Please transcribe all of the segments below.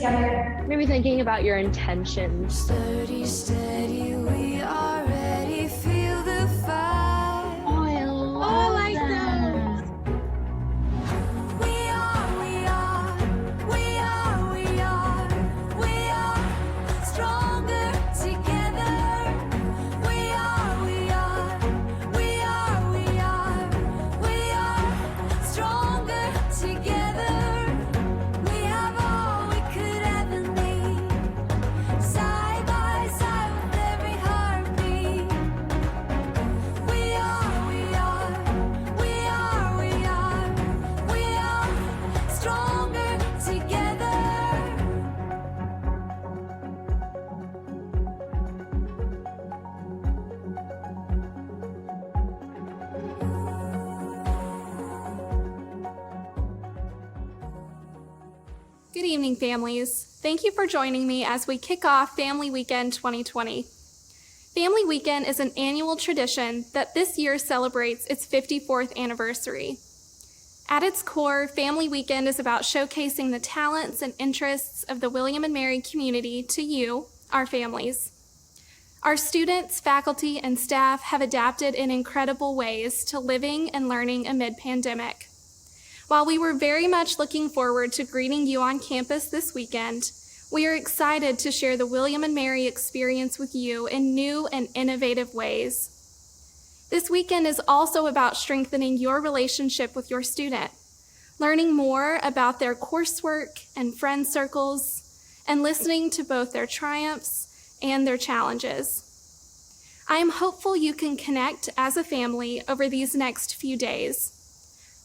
together. Maybe thinking about your intentions. Steady, steady, we are ready. Feel the fire. Oh, I love that. We are stronger together. We are stronger together. We have all we could ever need. Side by side with every heartbeat. We are stronger together. Good evening, families. Thank you for joining me as we kick off Family Weekend 2020. Family Weekend is an annual tradition that this year celebrates its 54th anniversary. At its core, Family Weekend is about showcasing the talents and interests of the William and Mary community to you, our families. Our students, faculty, and staff have adapted in incredible ways to living and learning amid pandemic. While we were very much looking forward to greeting you on campus this weekend, we are excited to share the William and Mary experience with you in new and innovative ways. This weekend is also about strengthening your relationship with your student, learning more about their coursework and friend circles, and listening to both their triumphs and their challenges. I am hopeful you can connect as a family over these next few days,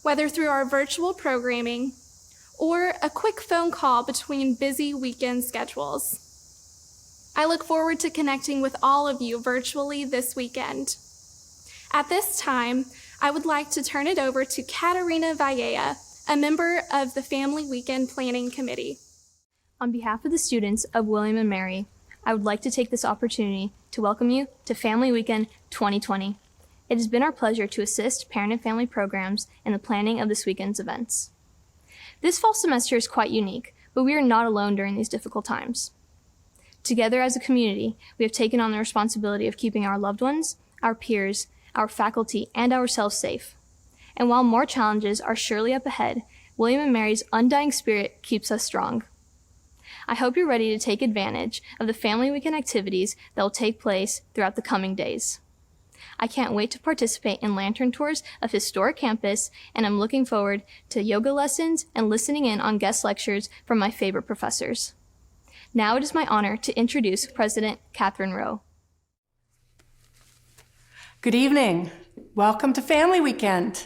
whether through our virtual programming or a quick phone call between busy weekend schedules. I look forward to connecting with all of you virtually this weekend. At this time, I would like to turn it over to Katarina Vallea, a member of the Family Weekend Planning Committee. On behalf of the students of William and Mary, I would like to take this opportunity to welcome you to Family Weekend 2020. It has been our pleasure to assist parent and family programs in the planning of this weekend's events. This fall semester is quite unique, but we are not alone during these difficult times. Together as a community, we have taken on the responsibility of keeping our loved ones, our peers, our faculty, and ourselves safe. And while more challenges are surely up ahead, William and Mary's undying spirit keeps us strong. I hope you're ready to take advantage of the Family Weekend activities that will take place throughout the coming days. I can't wait to participate in lantern tours of historic campus, and I'm looking forward to yoga lessons and listening in on guest lectures from my favorite professors. Now it is my honor to introduce President Catherine Rowe. Good evening. Welcome to Family Weekend.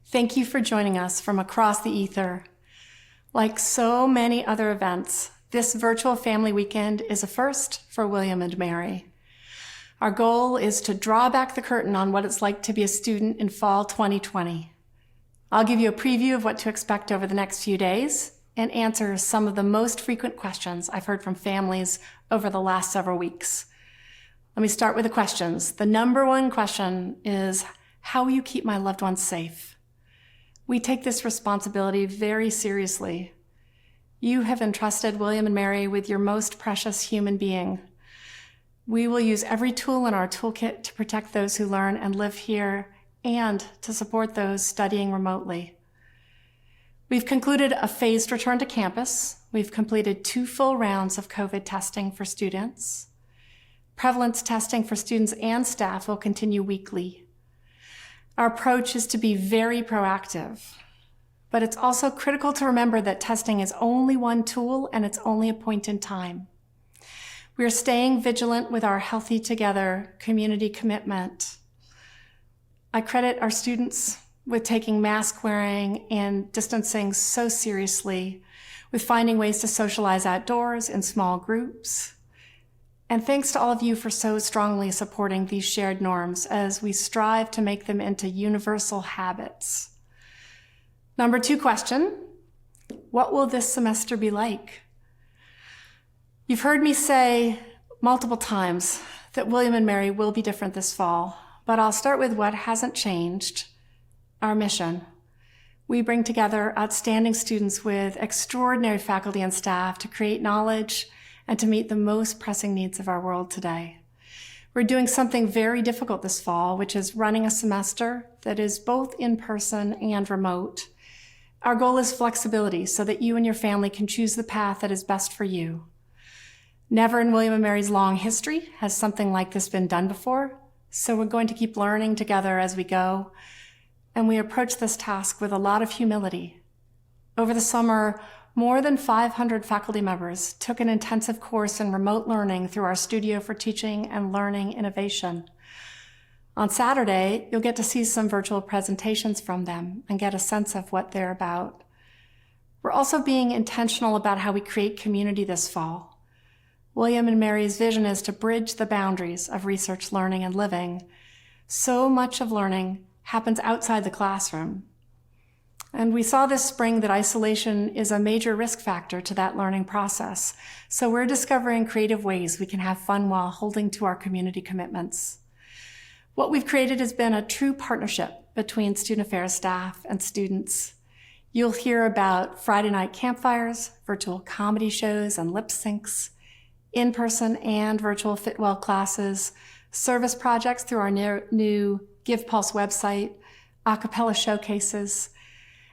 Thank you for joining us from across the ether. Like so many other events, this virtual Family Weekend is a first for William and Mary. Our goal is to draw back the curtain on what it's like to be a student in fall 2020. I'll give you a preview of what to expect over the next few days and answer some of the most frequent questions I've heard from families over the last several weeks. Let me start with the questions. The number one question is, how will you keep my loved ones safe? We take this responsibility very seriously. You have entrusted William and Mary with your most precious human being. We will use every tool in our toolkit to protect those who learn and live here and to support those studying remotely. We've concluded a phased return to campus. We've completed 2 full rounds of COVID testing for students. Prevalence testing for students and staff will continue weekly. Our approach is to be very proactive, but it's also critical to remember that testing is only one tool and it's only a point in time. We are staying vigilant with our Healthy Together community commitment. I credit our students with taking mask wearing and distancing so seriously, with finding ways to socialize outdoors in small groups. And thanks to all of you for so strongly supporting these shared norms as we strive to make them into universal habits. Number 2 question, what will this semester be like? You've heard me say multiple times that William and Mary will be different this fall, but I'll start with what hasn't changed, our mission. We bring together outstanding students with extraordinary faculty and staff to create knowledge and to meet the most pressing needs of our world today. We're doing something very difficult this fall, which is running a semester that is both in person and remote. Our goal is flexibility so that you and your family can choose the path that is best for you. Never in William & Mary's long history has something like this been done before, so we're going to keep learning together as we go, and we approach this task with a lot of humility. Over the summer, more than 500 faculty members took an intensive course in remote learning through our Studio for Teaching and Learning Innovation. On Saturday, you'll get to see some virtual presentations from them and get a sense of what they're about. We're also being intentional about how we create community this fall. William & Mary's vision is to bridge the boundaries of research, learning, and living. So much of learning happens outside the classroom. And we saw this spring that isolation is a major risk factor to that learning process. So we're discovering creative ways we can have fun while holding to our community commitments. What we've created has been a true partnership between student affairs staff and students. You'll hear about Friday night campfires, virtual comedy shows and lip syncs, in-person and virtual Fitwell classes, service projects through our new Give Pulse website, a cappella showcases,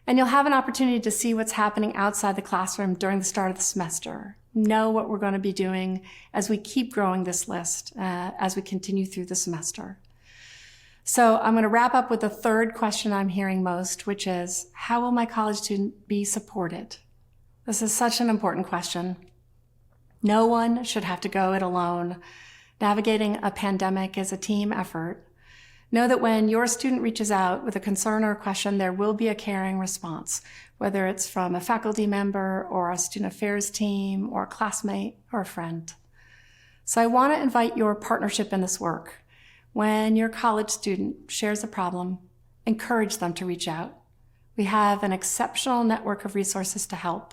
and you'll have an opportunity to see what's happening outside the classroom during the start of the semester. Know what we're going to be doing as we keep growing this list as we continue through the semester. So I'm going to wrap up with the third question I'm hearing most, which is, how will my college student be supported? This is such an important question. No one should have to go it alone. Navigating a pandemic is a team effort. Know that when your student reaches out with a concern or a question, there will be a caring response, whether it's from a faculty member or a student affairs team or a classmate or a friend. So I want to invite your partnership in this work. When your college student shares a problem, encourage them to reach out. We have an exceptional network of resources to help.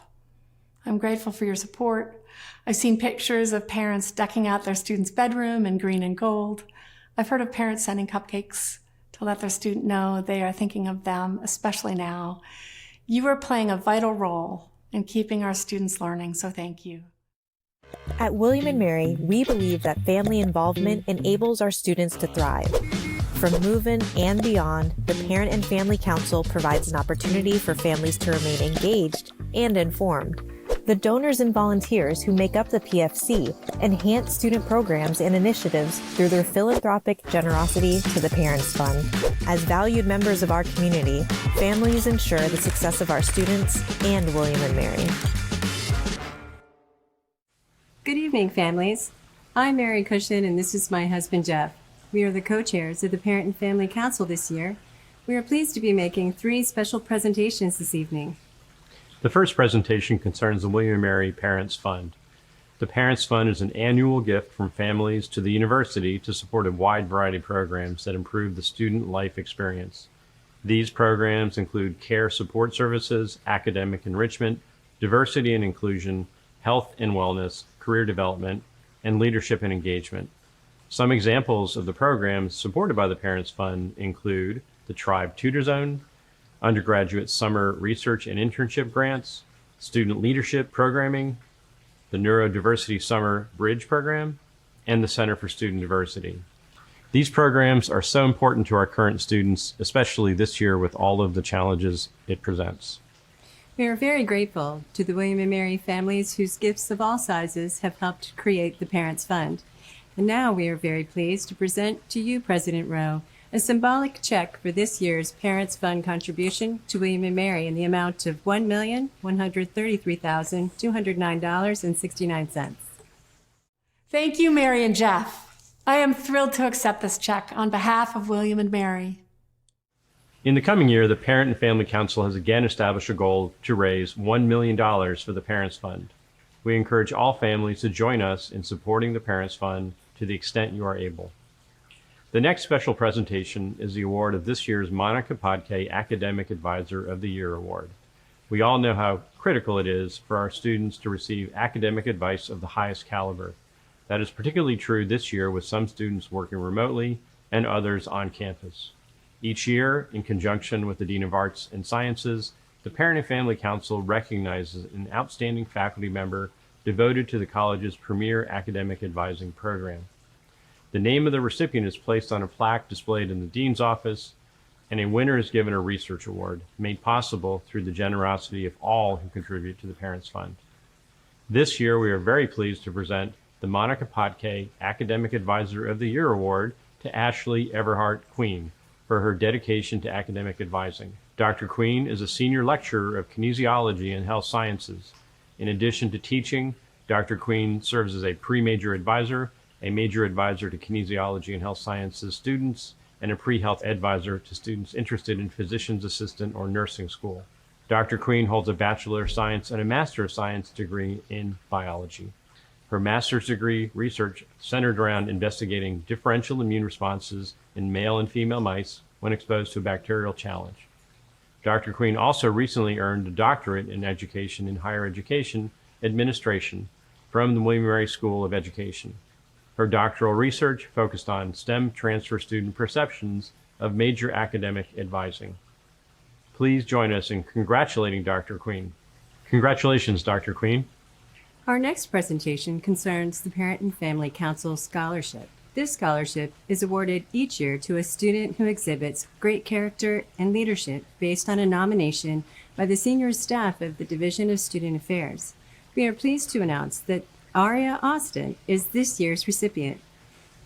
I'm grateful for your support. I've seen pictures of parents decking out their student's bedroom in green and gold. I've heard of parents sending cupcakes to let their student know they are thinking of them, especially now. You are playing a vital role in keeping our students learning, so thank you. At William & Mary, we believe that family involvement enables our students to thrive. From move-in and beyond, the Parent and Family Council provides an opportunity for families to remain engaged and informed. The donors and volunteers who make up the PFC enhance student programs and initiatives through their philanthropic generosity to the Parents Fund. As valued members of our community, families ensure the success of our students and William & Mary. Good evening, families. I'm Mary Cushion, and this is my husband, Jeff. We are the co-chairs of the Parent and Family Council this year. We are pleased to be making 3 special presentations this evening. The first presentation concerns the William & Mary Parents Fund. The Parents Fund is an annual gift from families to the university to support a wide variety of programs that improve the student life experience. These programs include care support services, academic enrichment, diversity and inclusion, health and wellness, career development, and leadership and engagement. Some examples of the programs supported by the Parents Fund include the Tribe Tutor Zone, undergraduate summer research and internship grants, student leadership programming, the Neurodiversity Summer Bridge Program, and the Center for Student Diversity. These programs are so important to our current students, especially this year with all of the challenges it presents. We are very grateful to the William & Mary families whose gifts of all sizes have helped create the Parents Fund. And now we are very pleased to present to you, President Rowe, a symbolic check for this year's Parents Fund contribution to William & Mary in the amount of $1,133,209.69. Thank you, Mary and Jeff. I am thrilled to accept this check on behalf of William & Mary. In the coming year, the Parent and Family Council has again established a goal to raise $1 million for the Parents Fund. We encourage all families to join us in supporting the Parents Fund to the extent you are able. The next special presentation is the award of this year's Monica Podkay Academic Advisor of the Year Award. We all know how critical it is for our students to receive academic advice of the highest caliber. That is particularly true this year with some students working remotely and others on campus. Each year, in conjunction with the Dean of Arts and Sciences, the Parent and Family Council recognizes an outstanding faculty member devoted to the college's premier academic advising program. The name of the recipient is placed on a plaque displayed in the Dean's office, and a winner is given a research award, made possible through the generosity of all who contribute to the Parents Fund. This year, we are very pleased to present the Monica Potke Academic Advisor of the Year Award to Ashley Everhart Queen for her dedication to academic advising. Dr. Queen is a senior lecturer of kinesiology and health sciences. In addition to teaching, Dr. Queen serves as a pre-major advisor, a major advisor to kinesiology and health sciences students, and a pre-health advisor to students interested in physician's assistant or nursing school. Dr. Queen holds a Bachelor of Science and a Master of Science degree in biology. Her master's degree research centered around investigating differential immune responses in male and female mice when exposed to a bacterial challenge. Dr. Queen also recently earned a doctorate in education in higher education administration from the William & Mary School of Education. Her doctoral research focused on STEM transfer student perceptions of major academic advising. Please join us in congratulating Dr. Queen. Congratulations, Dr. Queen. Our next presentation concerns the Parent and Family Council Scholarship. This scholarship is awarded each year to a student who exhibits great character and leadership based on a nomination by the senior staff of the Division of Student Affairs. We are pleased to announce that Aria Austin is this year's recipient.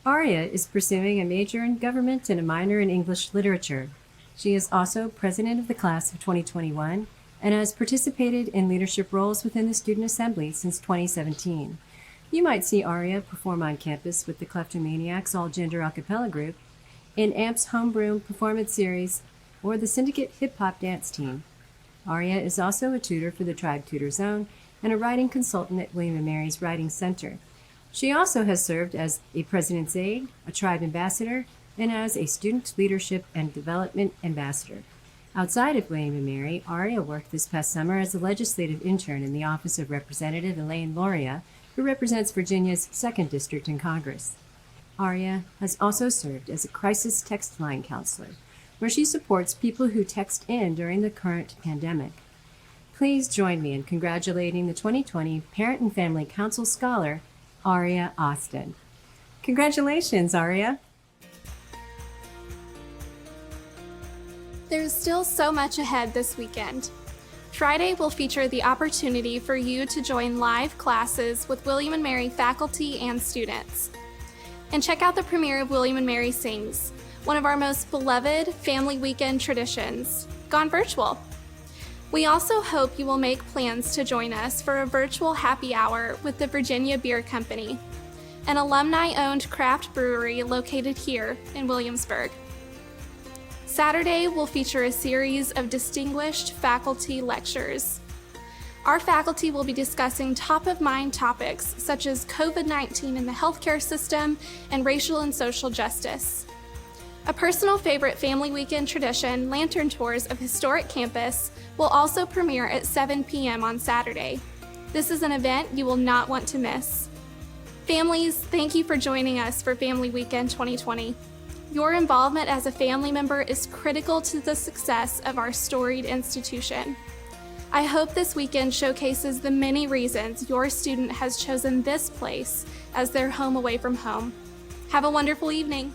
Aria is pursuing a major in government and a minor in English literature. She is also president of the class of 2021 and has participated in leadership roles within the Student Assembly since 2017. You might see Aria perform on campus with the Kleptomaniacs all-gender a cappella group, in AMP's Homebrew performance series, or the Syndicate hip-hop dance team. Aria is also a tutor for the Tribe Tutor Zone and a writing consultant at William & Mary's Writing Center. She also has served as a President's Aide, a Tribe Ambassador, and as a Student Leadership and Development Ambassador. Outside of William & Mary, Aria worked this past summer as a legislative intern in the office of Representative Elaine Loria, who represents Virginia's 2nd District in Congress. Aria has also served as a crisis text line counselor, where she supports people who text in during the current pandemic. Please join me in congratulating the 2020 Parent and Family Council Scholar, Aria Austin. Congratulations, Aria. There's still so much ahead this weekend. Friday will feature the opportunity for you to join live classes with William & Mary faculty and students. And check out the premiere of William & Mary Sings, one of our most beloved family weekend traditions, gone virtual. We also hope you will make plans to join us for a virtual happy hour with the Virginia Beer Company, an alumni-owned craft brewery located here in Williamsburg. Saturday will feature a series of distinguished faculty lectures. Our faculty will be discussing top-of-mind topics such as COVID-19 in the healthcare system and racial and social justice. A personal favorite family weekend tradition, lantern tours of historic campus, will also premiere at 7 p.m. on Saturday. This is an event you will not want to miss. Families, thank you for joining us for Family Weekend 2020. Your involvement as a family member is critical to the success of our storied institution. I hope this weekend showcases the many reasons your student has chosen this place as their home away from home. Have a wonderful evening.